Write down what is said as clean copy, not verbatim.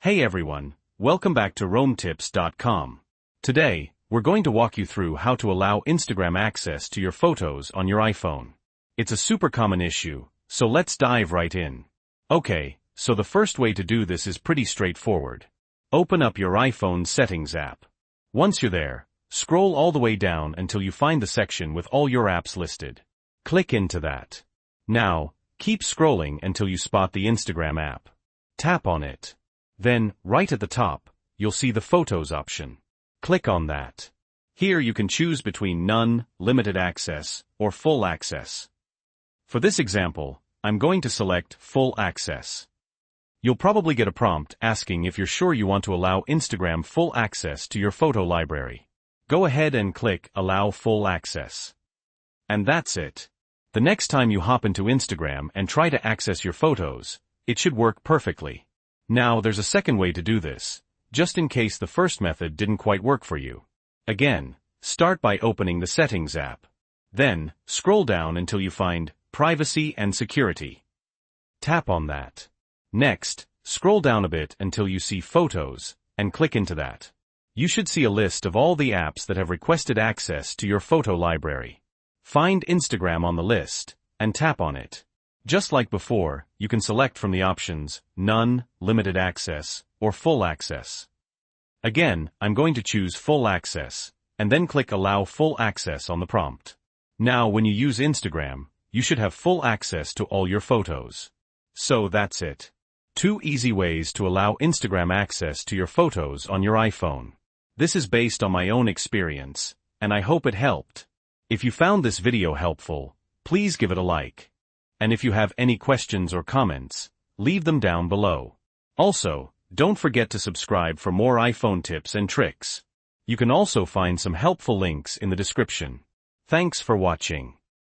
Hey everyone, welcome back to RoamTips.com. Today, we're going to walk you through how to allow Instagram access to your photos on your iPhone. It's a super common issue, so let's dive right in. Okay, so the first way to do this is pretty straightforward. Open up your iPhone Settings app. Once you're there, scroll all the way down until you find the section with all your apps listed. Click into that. Now, keep scrolling until you spot the Instagram app. Tap on it. Then, right at the top, you'll see the Photos option. Click on that. Here you can choose between None, Limited Access, or Full Access. For this example, I'm going to select Full Access. You'll probably get a prompt asking if you're sure you want to allow Instagram full access to your photo library. Go ahead and click Allow Full Access. And that's it. The next time you hop into Instagram and try to access your photos, it should work perfectly. Now there's a second way to do this, just in case the first method didn't quite work for you. Again, start by opening the Settings app. Then, scroll down until you find Privacy and Security. Tap on that. Next, scroll down a bit until you see Photos, and click into that. You should see a list of all the apps that have requested access to your photo library. Find Instagram on the list, and tap on it. Just like before, you can select from the options None, Limited Access, or Full Access. Again, I'm going to choose Full Access, and then click Allow Full Access on the prompt. Now when you use Instagram, you should have full access to all your photos. So that's it. 2 easy ways to allow Instagram access to your photos on your iPhone. This is based on my own experience, and I hope it helped. If you found this video helpful, please give it a like. And if you have any questions or comments, leave them down below. Also, don't forget to subscribe for more iPhone tips and tricks. You can also find some helpful links in the description. Thanks for watching.